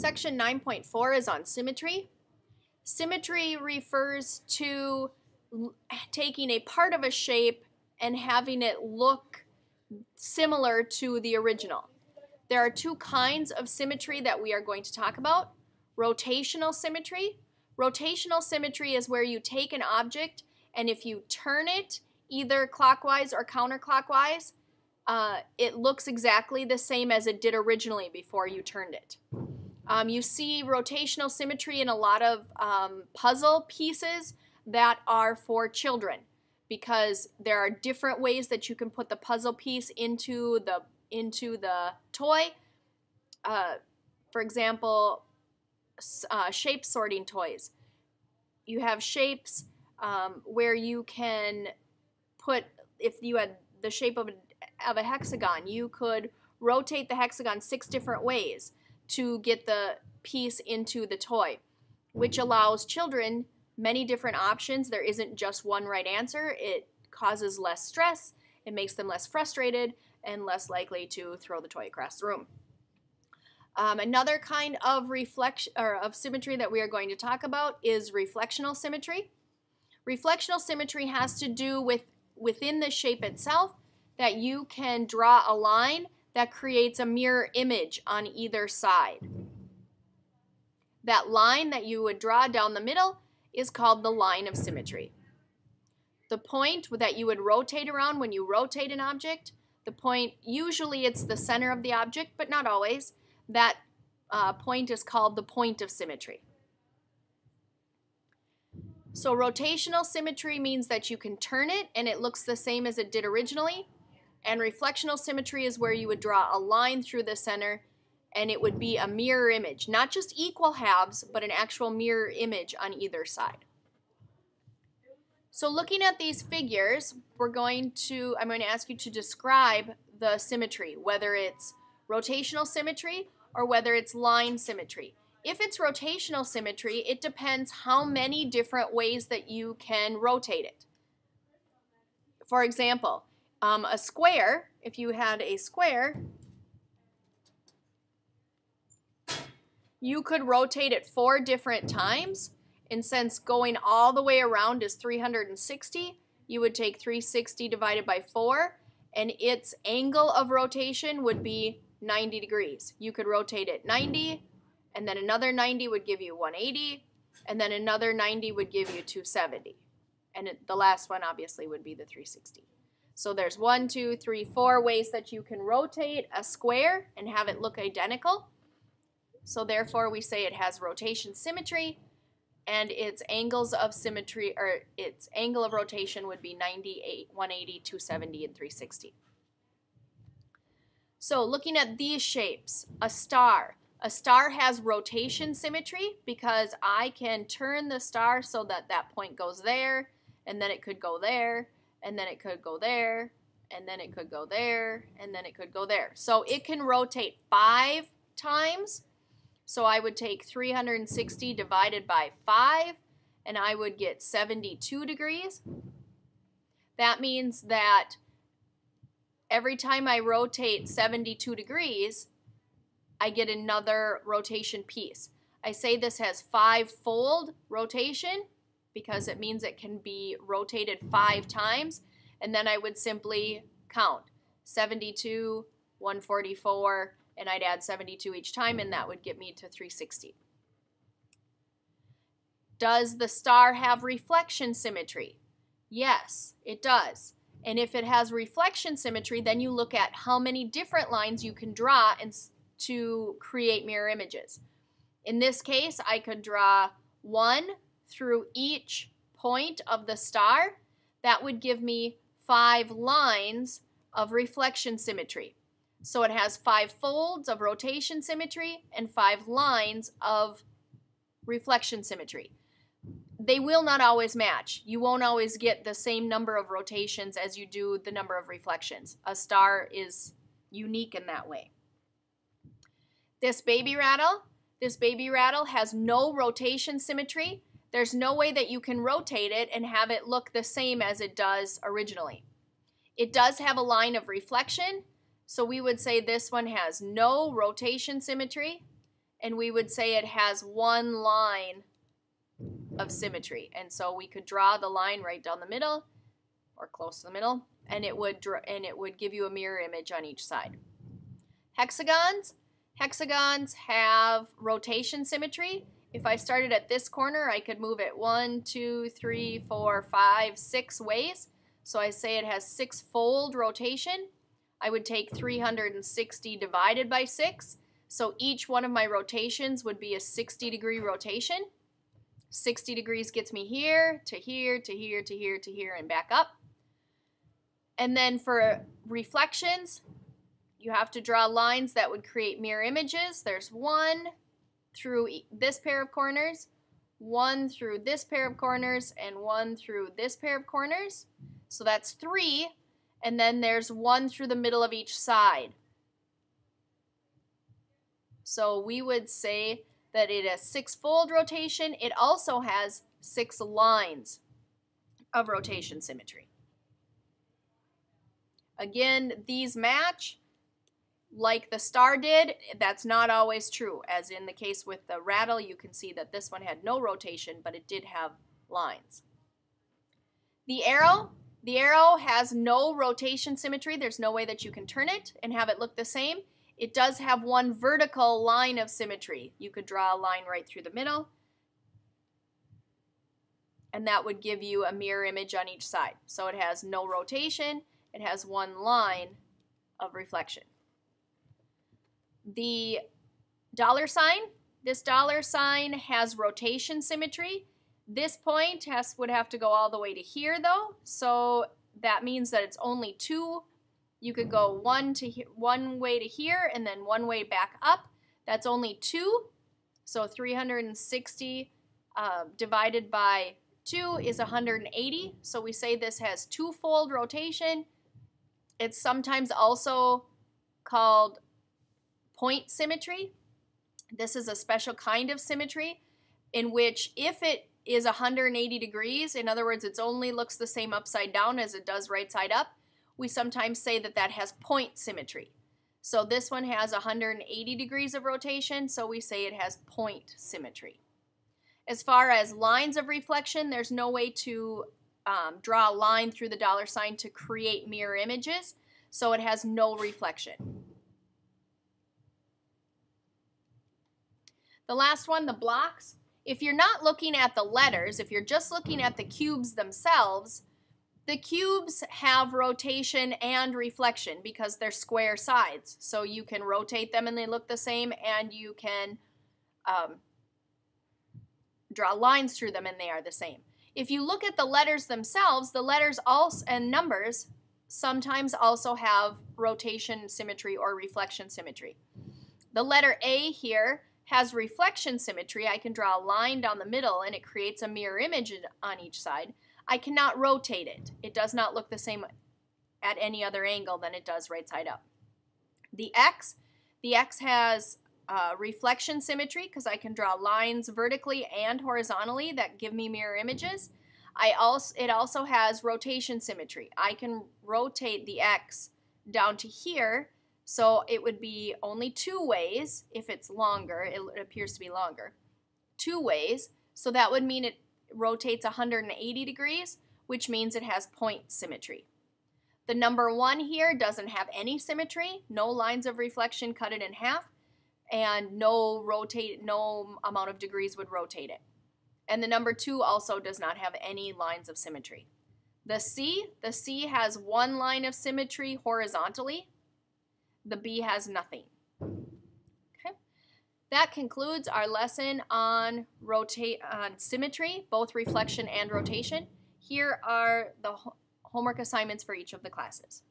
Section 9.4 is on symmetry. Symmetry refers to taking a part of a shape and having it look similar to the original. There are two kinds of symmetry that we are going to talk about. Rotational symmetry. Rotational symmetry is where you take an object and if you turn it either clockwise or counterclockwise, it looks exactly the same as it did originally before you turned it. You see rotational symmetry in a lot of puzzle pieces that are for children because there are different ways that you can put the puzzle piece into the toy. For example, shape sorting toys. You have shapes where you can put, if you had the shape of a hexagon, you could rotate the hexagon 6 different ways to get the piece into the toy, which allows children many different options. There isn't just one right answer. It causes less stress, it makes them less frustrated, and less likely to throw the toy across the room. Another kind of reflection or of symmetry that we are going to talk about is reflectional symmetry. Reflectional symmetry has to do with within the shape itself that you can draw a line that creates a mirror image on either side. That line that you would draw down the middle is called the line of symmetry. The point that you would rotate around when you rotate an object, the point, usually it's the center of the object, but not always, that point is called the point of symmetry. So rotational symmetry means that you can turn it and it looks the same as it did originally. And reflectional symmetry is where you would draw a line through the center and it would be a mirror image, not just equal halves, but an actual mirror image on either side. So looking at these figures, I'm going to ask you to describe the symmetry, whether it's rotational symmetry or whether it's line symmetry. If it's rotational symmetry, it depends how many different ways that you can rotate it. For example, a square, if you had a square, you could rotate it 4 different times. And since going all the way around is 360, you would take 360 divided by 4, and its angle of rotation would be 90 degrees. You could rotate it 90, and then another 90 would give you 180, and then another 90 would give you 270. And the last one obviously would be the 360. So there's 1, 2, 3, 4 ways that you can rotate a square and have it look identical. So therefore we say it has rotation symmetry, and its angles of symmetry, or its angle of rotation would be 98, 180, 270, and 360. So looking at these shapes, a star. A star has rotation symmetry because I can turn the star so that that point goes there, and then it could go there, and then it could go there, and then it could go there, and then it could go there. So it can rotate 5 times. So I would take 360 divided by 5, and I would get 72 degrees. That means that every time I rotate 72 degrees, I get another rotation piece. I say this has 5-fold rotation because it means it can be rotated 5 times, and then I would simply count 72, 144, and I'd add 72 each time, and that would get me to 360. Does the star have reflection symmetry? Yes, it does. And if it has reflection symmetry, then you look at how many different lines you can draw to create mirror images. In this case, I could draw 1 through each point of the star. That would give me 5 lines of reflection symmetry. So it has 5 folds of rotation symmetry and 5 lines of reflection symmetry. They will not always match. You won't always get the same number of rotations as you do the number of reflections. A star is unique in that way. This baby rattle has no rotation symmetry. There's no way that you can rotate it and have it look the same as it does originally. It does have a line of reflection, so we would say this one has no rotation symmetry, and we would say it has one line of symmetry. And so we could draw the line right down the middle or close to the middle, and it would give you a mirror image on each side. Hexagons have rotation symmetry. If I started at this corner, I could move it 1, 2, 3, 4, 5, 6 ways. So I say it has 6-fold rotation. I would take 360 divided by 6. So each one of my rotations would be a 60-degree rotation. 60 degrees gets me here, to here, to here, to here, to here, and back up. And then for reflections, you have to draw lines that would create mirror images. There's one through this pair of corners, one through this pair of corners, and one through this pair of corners. So that's 3. And then there's one through the middle of each side. So we would say that it has 6-fold rotation. It also has 6 lines of rotation symmetry. Again, these match like the star did. That's not always true. As in the case with the rattle, you can see that this one had no rotation, but it did have lines. The arrow has no rotation symmetry. There's no way that you can turn it and have it look the same. It does have one vertical line of symmetry. You could draw a line right through the middle, and that would give you a mirror image on each side. So it has no rotation. It has one line of reflection. The $sign, this $sign has rotation symmetry. This point would have to go all the way to here, though, so that means that it's only 2. You could go one way to here and then one way back up. That's only 2, so 360 divided by 2 is 180, so we say this has 2-fold rotation. It's sometimes also called point symmetry. This is a special kind of symmetry in which if it is 180 degrees, in other words, it only looks the same upside down as it does right side up, we sometimes say that that has point symmetry. So this one has 180 degrees of rotation, so we say it has point symmetry. As far as lines of reflection, there's no way to draw a line through the $sign to create mirror images, so it has no reflection. The last one, the blocks. If you're not looking at the letters, if you're just looking at the cubes themselves, the cubes have rotation and reflection because they're square sides. So you can rotate them and they look the same, and you can draw lines through them and they are the same. If you look at the letters themselves, the letters also and numbers sometimes also have rotation symmetry or reflection symmetry. The letter A here has reflection symmetry. I can draw a line down the middle and it creates a mirror image on each side. I cannot rotate it. It does not look the same at any other angle than it does right side up. The X has reflection symmetry because I can draw lines vertically and horizontally that give me mirror images. It also has rotation symmetry. I can rotate the X down to here, so it would be only 2 ways. If it's longer, it appears to be longer. 2 ways, so that would mean it rotates 180 degrees, which means it has point symmetry. The number 1 here doesn't have any symmetry, no lines of reflection cut it in half, and no amount of degrees would rotate it. And the number 2 also does not have any lines of symmetry. The C has 1 line of symmetry horizontally. The B has nothing. Okay. That concludes our lesson on symmetry, both reflection and rotation. Here are the homework assignments for each of the classes.